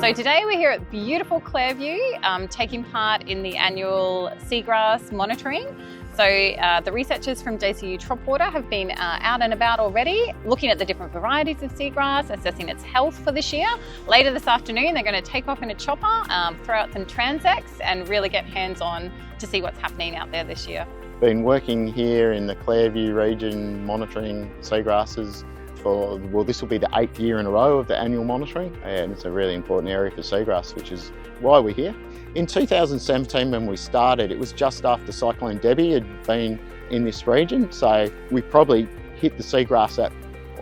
So today we're here at beautiful Clairview, taking part in the annual seagrass monitoring. So the researchers from JCU TropWATER have been out and about already, looking at the different varieties of seagrass, assessing its health for this year. Later this afternoon, they're going to take off in a chopper, throw out some transects and really get hands-on to see what's happening out there this year. Been working here in the Clairview region monitoring seagrasses for, well, this will be the 8th year in a row of the annual monitoring, and it's a really important area for seagrass, which is why we're here. In 2017 when we started, it was just after Cyclone Debbie had been in this region, so we probably hit the seagrass at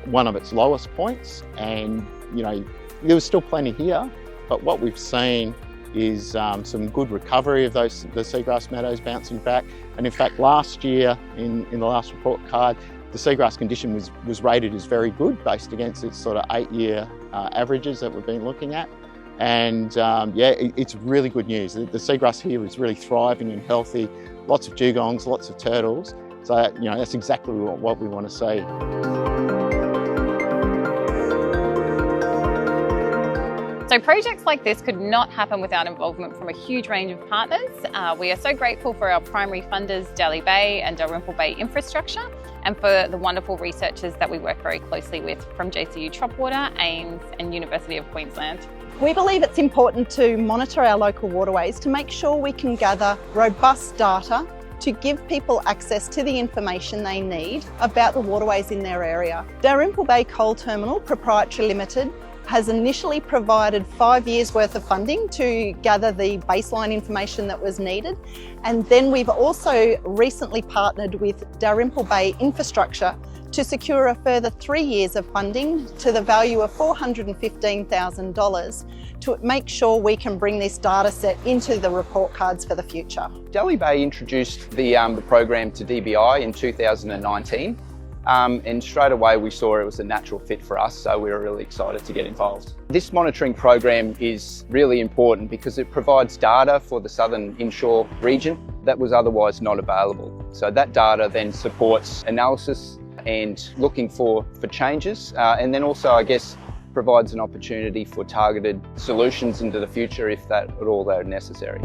one of its lowest points, and there was still plenty here, but what we've seen is some good recovery of the seagrass meadows bouncing back. And in fact, last year in the last report card, the seagrass condition was rated as very good based against its sort of 8-year averages that we've been looking at. And it's really good news. The seagrass here is really thriving and healthy, lots of dugongs, lots of turtles. So that's exactly what we want to see. So projects like this could not happen without involvement from a huge range of partners. We are so grateful for our primary funders, Dalrymple Bay and Dalrymple Bay Infrastructure, and for the wonderful researchers that we work very closely with from JCU TropWATER, AIMS and University of Queensland. We believe it's important to monitor our local waterways to make sure we can gather robust data to give people access to the information they need about the waterways in their area. Dalrymple Bay Coal Terminal Proprietary Limited has initially provided 5 years worth of funding to gather the baseline information that was needed. And then we've also recently partnered with Dalrymple Bay Infrastructure to secure a further 3 years of funding to the value of $415,000 to make sure we can bring this data set into the report cards for the future. Dalrymple Bay introduced the program to DBI in 2019. And straight away we saw it was a natural fit for us, so we were really excited to get involved. This monitoring program is really important because it provides data for the Southern Inshore region that was otherwise not available. So that data then supports analysis and looking for changes, and then also, I guess, provides an opportunity for targeted solutions into the future if that at all are necessary.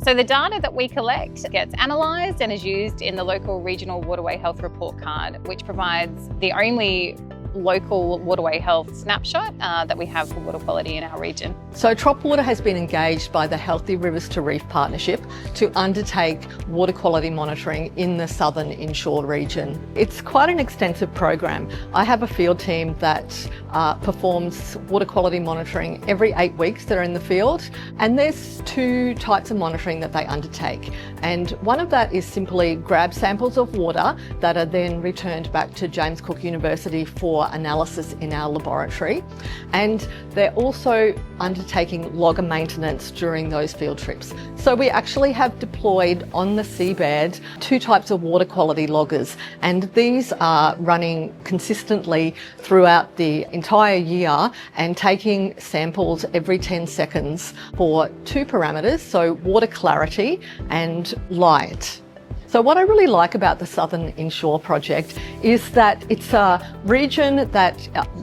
So the data that we collect gets analysed and is used in the local regional Waterway Health Report Card, which provides the only local waterway health snapshot that we have for water quality in our region. So TropWATER has been engaged by the Healthy Rivers to Reef Partnership to undertake water quality monitoring in the Southern Inshore region. It's quite an extensive program. I have a field team that performs water quality monitoring every 8 weeks. They're in the field, and there's 2 types of monitoring that they undertake. And one of that is simply grab samples of water that are then returned back to James Cook University for analysis in our laboratory, and they're also undertaking logger maintenance during those field trips. So we actually have deployed on the seabed 2 types of water quality loggers, and these are running consistently throughout the entire year and taking samples every 10 seconds for 2 parameters, so water clarity and light. So what I really like about the Southern Inshore project is that it's a region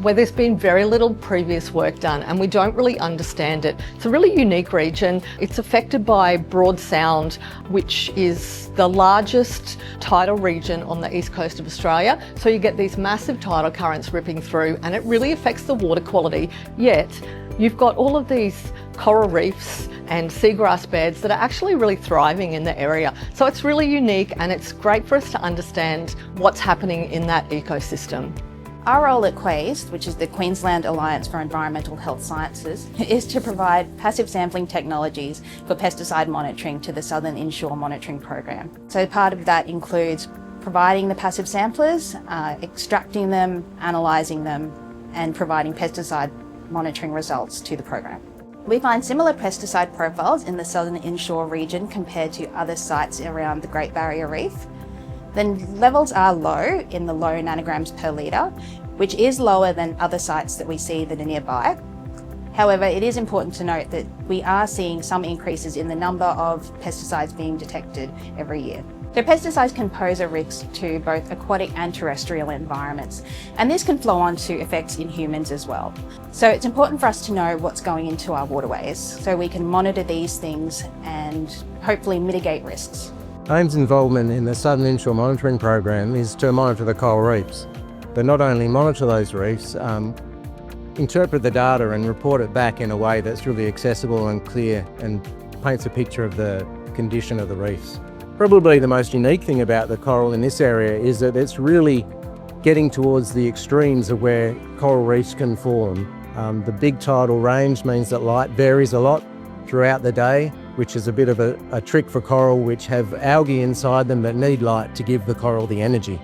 where there's been very little previous work done and we don't really understand it. It's a really unique region. It's affected by Broad Sound, which is the largest tidal region on the east coast of Australia. So you get these massive tidal currents ripping through and it really affects the water quality, yet you've got all of these coral reefs and seagrass beds that are actually really thriving in the area. So it's really unique and it's great for us to understand what's happening in that ecosystem. Our role at QUASE, which is the Queensland Alliance for Environmental Health Sciences, is to provide passive sampling technologies for pesticide monitoring to the Southern Inshore Monitoring Program. So part of that includes providing the passive samplers, extracting them, analysing them, and providing pesticide monitoring results to the program. We find similar pesticide profiles in the Southern Inshore region compared to other sites around the Great Barrier Reef. The levels are low in the low nanograms per litre, which is lower than other sites that we see that are nearby. However, it is important to note that we are seeing some increases in the number of pesticides being detected every year. So pesticides can pose a risk to both aquatic and terrestrial environments, and this can flow on to effects in humans as well. So it's important for us to know what's going into our waterways so we can monitor these things and hopefully mitigate risks. AIM's involvement in the Southern Inshore Monitoring Program is to monitor the coral reefs, but not only monitor those reefs, interpret the data and report it back in a way that's really accessible and clear and paints a picture of the condition of the reefs. Probably the most unique thing about the coral in this area is that it's really getting towards the extremes of where coral reefs can form. The big tidal range means that light varies a lot throughout the day, which is a bit of a trick for coral which have algae inside them that need light to give the coral the energy.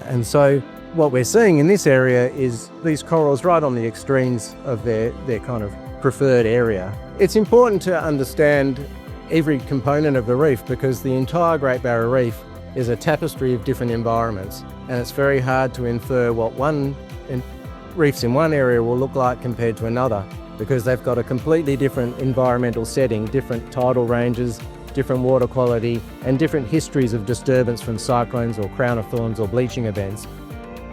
And so what we're seeing in this area is these corals right on the extremes of their kind of preferred area. It's important to understand every component of the reef because the entire Great Barrier Reef is a tapestry of different environments, and it's very hard to infer what reefs in one area will look like compared to another because they've got a completely different environmental setting, different tidal ranges, different water quality, and different histories of disturbance from cyclones or crown of thorns or bleaching events.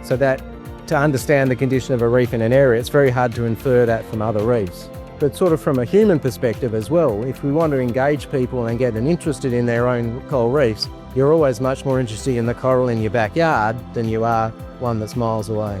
So that to understand the condition of a reef in an area, it's very hard to infer that from other reefs. But sort of from a human perspective as well, if we want to engage people and get them interested in their own coral reefs, you're always much more interested in the coral in your backyard than you are one that's miles away.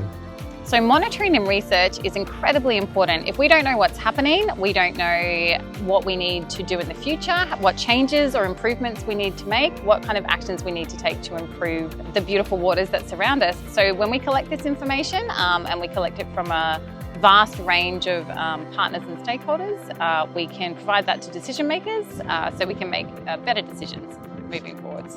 So monitoring and research is incredibly important. If we don't know what's happening, we don't know what we need to do in the future, what changes or improvements we need to make, what kind of actions we need to take to improve the beautiful waters that surround us. So when we collect this information, and we collect it from a vast range of partners and stakeholders, we can provide that to decision makers so we can make better decisions moving forwards.